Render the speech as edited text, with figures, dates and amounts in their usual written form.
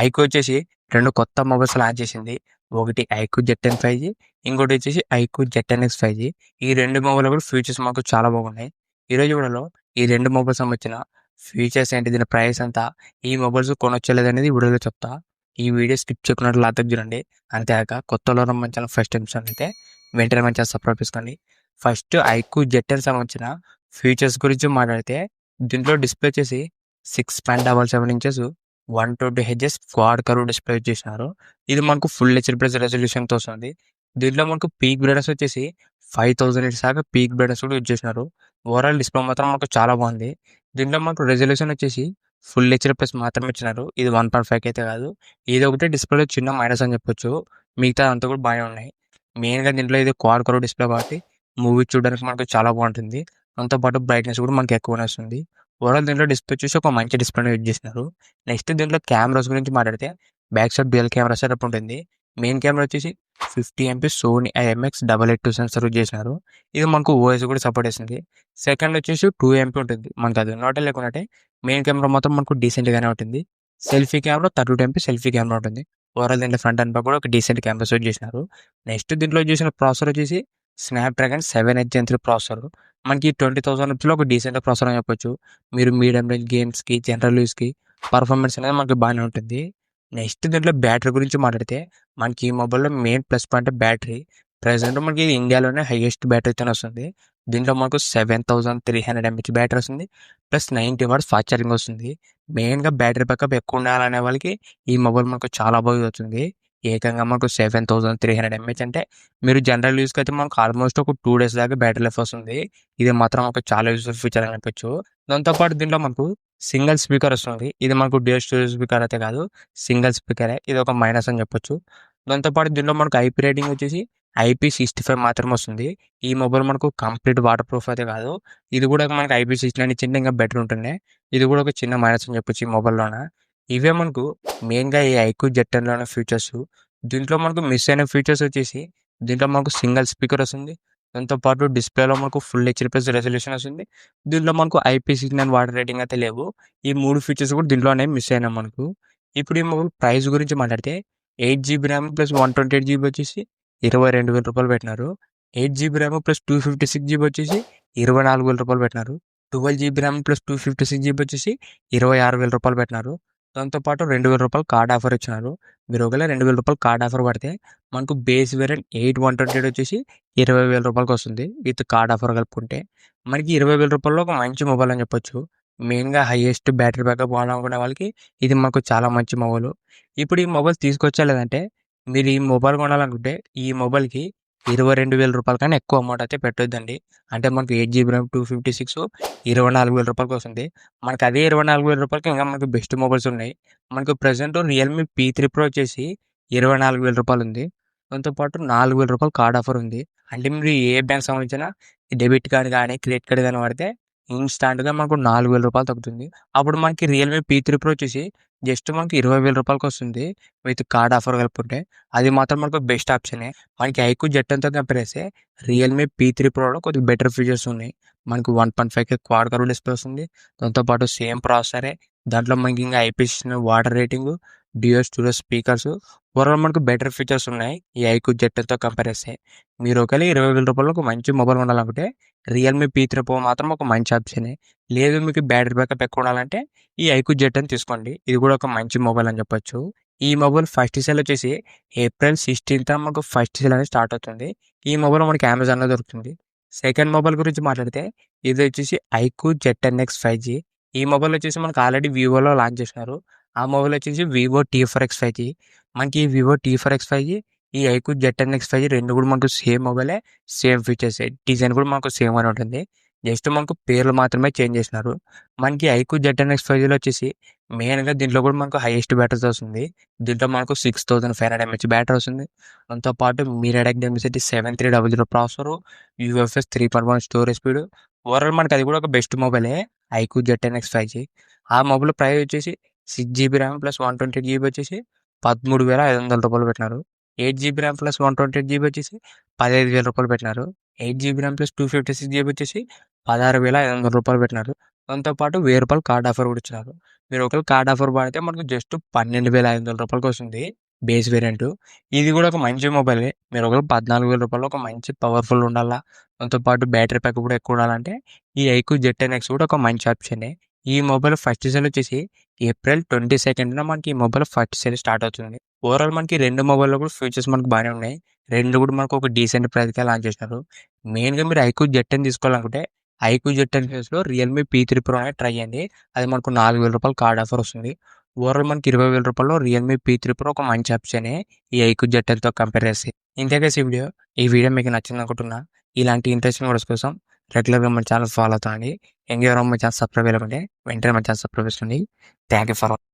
IQ వచ్చేసి 2 కొత్త mobiles launch చేసింది. ఒకటి ఐక్యూ జెడ్10 5G, ఇంకోటి వచ్చేసి ఐక్యూ జెడ్10X 5G. ఈ 2 మొబైల్ కూడా ఫీచర్స్ మాకు చాలా బాగున్నాయి. ఈరోజు వీడియోలో ఈ 2 మొబైల్స్ సంబంధించిన ఫీచర్స్ ఏంటి, దీని ప్రైస్ ఎంత, ఈ మొబైల్స్ కొనొచ్చా లేదనేది ఈ వీడియోలో చెప్తా. ఈ వీడియో స్కిప్ చేయకుండా లాతకు చూడండి. అంతేకాక కొత్తలో మన ఛానల్ ఫస్ట్ టైం అయితే వెంటనే మన ఛానల్ సబ్స్క్రైబ్ చేసుకోండి. ఫస్ట్ ఐక్యూ జెడ్10 సంబంధించిన ఫీచర్స్ గురించి మాట్లాడితే, దీంట్లో డిస్ప్లే వచ్చేసి 6.77 inches 120 HS quad curve display చేసినారు. ఇది మనకు ఫుల్ హెచ్డి రెజల్యూషన్తో వస్తుంది. దీంట్లో మనకు పీక్ బ్రైట్నెస్ వచ్చేసి 5000 నిట్స్ దాకా పీక్ బ్రైట్నెస్ కూడా యూజ్ చేసినారు. ఓవరాల్ డిస్ప్లే మాత్రం మనకు చాలా బాగుంది. దీంట్లో మనకు రెజల్యూషన్ వచ్చేసి ఫుల్ హెచ్డి ప్లస్ మాత్రమే ఇచ్చినారు. ఇది 1.5 అయితే కాదు. ఇది ఒకటే డిస్ప్లేలో చిన్న మైనస్ అని చెప్పొచ్చు. మిగతా అంతా కూడా బాగానే ఉన్నాయి. మెయిన్గా దీంట్లో ఇది క్వాడ్ కర్వ్ డిస్ప్లే కాబట్టి మూవీ చూడడానికి మనకు చాలా బాగుంటుంది. దాంతోపాటు బ్రైట్నెస్ కూడా మనకి ఎక్కువనే వస్తుంది. ఓవరాల్ దీంట్లో డిస్ప్లే వచ్చేసి ఒక మంచి డిస్ప్లేని యూజ్ చేసినారు. నెక్స్ట్ దీంట్లో కెమెరాస్ గురించి మాట్లాడితే, back side dual camera setup ఉంటుంది. మెయిన్ కెమెరా వచ్చేసి 50 MP Sony IMX882 sensor use చేసినారు. ఇది మనకు ఓఎస్ కూడా సపోర్ట్ చేస్తుంది. సెకండ్ వచ్చేసి 2 MP ఉంటుంది. మనకు అది నాటే లేకుంటే మెయిన్ కెమెరా మాత్రం మనకు డీసెంట్గానే ఉంటుంది. Selfie camera 32 MP selfie camera ఉంటుంది. ఓవరాల్ దీంట్లో ఫ్రంట్ అండ్ బ్యాక్ కూడా ఒక డీసెంట్ కెమెరాస్ యూజ్ చేసినారు. నెక్స్ట్ దీంట్లో చేసిన ప్రాసెసర్ వచ్చేసి స్నాప్డ్రాగన్ 7H Gen 3 ప్రాసెసర్. మనకి 20,000 రూపీస్లో ఒక డీసెంట్ ప్రాసెసర్ అని చెప్పొచ్చు. మీరు మీడియం రేంజ్ గేమ్స్కి, జనరల్ యూస్కి పర్ఫార్మెన్స్ అనేది మనకి బాగానే ఉంటుంది. నెక్స్ట్ దీంట్లో బ్యాటరీ గురించి మాట్లాడితే, మనకి ఈ మొబైల్లో main plus point battery. Present మనకి ఇండియాలోనే హైయెస్ట్ బ్యాటరీతో వస్తుంది. దీంట్లో మనకు 7300 mAh బ్యాటరీ వస్తుంది. ప్లస్ 90 వాట్స్ ఫాస్ట్ ఛార్జింగ్ వస్తుంది. మెయిన్గా బ్యాటరీ బ్యాకప్ ఎక్కువ ఉండాలనే వాళ్ళకి ఈ మొబైల్ మనకు చాలా బాగా వస్తుంది. ఏకంగా మనకు 7300 mAh అంటే మీరు జనరల్ యూస్కి అయితే మనకు ఆల్మోస్ట్ ఒక 2 days దాకా బ్యాటరీ లైఫ్ వస్తుంది. ఇది మాత్రం ఒక చాలా యూస్ఫుల్ ఫీచర్ అని చెప్పొచ్చు. దాంతోపాటు దీంట్లో మనకు సింగిల్ స్పీకర్ వస్తుంది. ఇది మనకు డ్యూయల్ స్టోరేజ్ స్పీకర్ అయితే కాదు, సింగిల్ స్పీకరే. ఇది ఒక మైనస్ అని చెప్పొచ్చు. దాంతోపాటు దీంట్లో మనకు ఐపీ రేటింగ్ వచ్చేసి IP65 మాత్రమే వస్తుంది. ఈ మొబైల్ మనకు కంప్లీట్ వాటర్ ప్రూఫ్ అయితే కాదు. ఇది కూడా మనకు IP69 ఇచ్చింటే ఇంకా బెటర్ ఉంటుంది. ఇది కూడా ఒక చిన్న మైనస్ అని చెప్పొచ్చు ఈ మొబైల్లోన. ఇవే మనకు మెయిన్గా ఈ ఐక్యూ జెడ్10లోనే ఫీచర్స్. దీంట్లో మనకు మిస్ అయిన ఫీచర్స్ వచ్చేసి, దీంట్లో మనకు సింగిల్ స్పీకర్ వస్తుంది. దాంతోపాటు డిస్ప్లేలో మనకు ఫుల్ హెచ్డి ప్లస్ రెజల్యూషన్ వస్తుంది. దీంట్లో మనకు IP69 వాటర్ రేటింగ్ అయితే లేవు. ఈ 3 ఫీచర్స్ కూడా దీంట్లోనే మిస్ అయినా మనకు. ఇప్పుడు ఈ మొబైల్ ప్రైస్ గురించి మాట్లాడితే, 8GB ర్యామ్ ప్లస్ 128GB వచ్చేసి 22,000 రూపాయలు పెట్టినారు. 8GB ర్యామ్ ప్లస్ 256GB వచ్చేసి 24,000 రూపాయలు పెట్టినారు. 12GB ర్యామ్ ప్లస్ 256GB వచ్చేసి 26,000 రూపాయలు పెట్టినారు. దాంతోపాటు 2,000 రూపాయలు కార్డ్ ఆఫర్ ఇచ్చినారు. మీరు ఒకవేళ 2,000 రూపాయలు కార్డ్ ఆఫర్ పడితే మనకు బేస్ వేరియంట్ 8/128 వచ్చేసి 20,000 రూపాయలకి వస్తుంది. విత్ కార్డ్ ఆఫర్ కలుపుకుంటే మనకి 20,000 రూపాయల్లో ఒక మంచి మొబైల్ అని చెప్పొచ్చు. మెయిన్గా హైయెస్ట్ బ్యాటరీ బ్యాకప్ వాడాలనుకునే వాళ్ళకి ఇది మాకు చాలా మంచి మొబైల్. ఇప్పుడు ఈ మొబైల్ తీసుకొచ్చా లేదంటే, మీరు ఈ మొబైల్ కొనాలనుకుంటే ఈ మొబైల్కి 22,000 రూపాయల కన్నా ఎక్కువ అమౌంట్ అయితే పెట్టొద్దండి. అంటే మనకు 8GB ర్యామ్ 256 24,000 రూపాయలకి వస్తుంది. మనకు అదే 24,000 రూపాయలకి ఇంకా మనకు బెస్ట్ మొబైల్స్ ఉన్నాయి. మనకు ప్రజెంట్ రియల్మీ P3 Pro వచ్చేసి 24,000 రూపాయలు ఉంది. దాంతోపాటు 4,000 రూపాయలు కార్డ్ ఆఫర్ ఉంది. అంటే మీరు ఏ బ్యాంక్ సంబంధించిన డెబిట్ కార్డ్ కానీ, క్రెడిట్ కార్డ్ కానీ వాడితే ఇన్స్టాంట్గా మనకు 4,000 రూపాయలు తగ్గుతుంది. అప్పుడు మనకి రియల్మీ P3 Pro వచ్చేసి జస్ట్ మనకి 20,000 రూపాయలకి వస్తుంది విత్ కార్డ్ ఆఫర్ కలుపుకుంటే. అది మాత్రం మనకు బెస్ట్ ఆప్షనే. మనకి ఐక్యూ జెడ్10తో కంపేర్ చేస్తే రియల్మీ P3 Proలో కొద్దిగా బెటర్ ఫీచర్స్ ఉన్నాయి. మనకు 1.5K క్వాడ్ కర్వ్ డిస్ప్లే వస్తుంది. దాంతోపాటు సేమ్ ప్రాసెసరే. దాంట్లో మనకి ఇంకా IP69 water rating, dual storage speakers, overall మనకు బెటర్ ఫీచర్స్ ఉన్నాయి ఈ ఐక్యూ జెడ్10తో కంపేర్ చేస్తే. మీరు ఒకవేళ 20,000 రూపాయలకు ఒక మంచి మొబైల్ కొనాలనుకుంటే రియల్మీ P3 Pro మాత్రం ఒక మంచి ఆప్షనే. లేదు మీకు బ్యాటరీ బ్యాకప్ ఎక్కువ ఉండాలంటే ఈ ఐక్యూ జెడ్10 తీసుకోండి. ఇది కూడా ఒక మంచి మొబైల్ అని చెప్పొచ్చు. ఈ మొబైల్ ఫస్ట్ సేల్ వచ్చేసి April 16th మనకు ఫస్ట్ సేల్ అనేది స్టార్ట్ అవుతుంది. ఈ మొబైల్ మనకి అమెజాన్లో దొరుకుతుంది. సెకండ్ మొబైల్ గురించి మాట్లాడితే, ఇది వచ్చేసి ఐక్యూ జెడ్10X 5G. ఈ మొబైల్ వచ్చేసి మనకు ఆల్రెడీ వివోలో లాంచ్ చేసినారు. ఆ మొబైల్ వచ్చేసి వివో T4X 5G. మనకి ఈ వివో T4X 5G, ఈ ఐక్యూ జెడ్10X 5G రెండు కూడా మనకు సేమ్ మొబైలే, సేమ్ ఫీచర్స్, డిజైన్ కూడా మనకు సేమ్ అని ఉంటుంది. జస్ట్ మనకు పేర్లు మాత్రమే చేంజ్ చేసినారు. మనకి ఐక్యూ జెడ్10X 5Gలో వచ్చేసి మెయిన్గా దీంట్లో కూడా మనకు హైయెస్ట్ బ్యాటరీతో వస్తుంది. దీంట్లో మనకు 6,500 mAh బ్యాటరీ వస్తుంది. దాంతోపాటు MediaTek density 7300 processor, UFS 3.1 storage speed. Overall మనకి అది కూడా ఒక బెస్ట్ మొబైలే ఐక్యూ జెడ్10X 5G. ఆ మొబైల్ ప్రైస్ వచ్చేసి 6GB ర్యామ్ ప్లస్ 128GB వచ్చేసి 13,500 రూపాయలు పెట్టినారు. 8GB ర్యామ్ ప్లస్ 128GB వచ్చేసి 15,000 రూపాయలు పెట్టినారు. 8 GB ర్యామ్ ప్లస్ 256 GB వచ్చేసి 16,500 రూపాయలు పెట్టినారు. దాంతో పాటు రూ. 1000 కార్డ్ ఆఫర్ కూడా ఇచ్చినారు. మీరు ఒకవేళ కార్డ్ ఆఫర్ వాడితే మనకు జస్ట్ 12,500 రూపాయలకి వస్తుంది బేస్ వేరియంట్. ఇది కూడా ఒక మంచి మొబైలే. మీరు ఒకవేళ 14,000 రూపాయలు ఒక మంచి పవర్ఫుల్ ఉండాలా, దాంతో పాటు బ్యాటరీ బ్యాకప్ కూడా ఎక్కువ ఉండాలంటే ఈ ఐక్యూ Z10X కూడా ఒక మంచి ఆప్షనే. ఈ మొబైల్ ఫస్ట్ సేల్ వచ్చేసి ఏప్రిల్ 22న మనకి ఈ మొబైల్ ఫస్ట్ సేల్ స్టార్ట్ అవుతుంది. ఓవరాల్ మనకి 2 మొబైల్‌లో కూడా ఫీచర్స్ మనకు బాగానే ఉన్నాయి. 2 కూడా మనకు ఒక డీసెంట్ ప్రైస్‌కే లాంచ్ చేసినారు. మెయిన్‌గా మీరు ఐక్యూ Z10 తీసుకోవాలనుకుంటే ఐక్యూ Z10 ప్లేస్‌లో రియల్‌మీ P3 Pro అనేది ట్రై చేయండి. అది మనకు 4,000 రూపాయలు కార్డ్ ఆఫర్ వస్తుంది. ఓవరాల్ మనకి 20,000 రూపాయల్లో రియల్‌మీ P3 Pro ఒక మంచి ఆప్షనే ఈ ఐక్యూ Z10తో కంపేర్ చేస్తే. ఇంతే గైస్ ఈ వీడియో. ఈ వీడియో మీకు నచ్చిందనుకుంటున్నా. ఇలాంటి ఇంట్రెస్టింగ్ వీడియోస్ కోసం రెగ్యులర్‌గా మన ఛానల్ ఫాలో అవుతాండి. ఇంకెవరైనా మన ఛానల్ సబ్స్క్రైబ్ చేయలేకుంటే వెంటనే మన ఛానల్ సబ్స్క్రైబ్ చేసుకోండి. Thank you for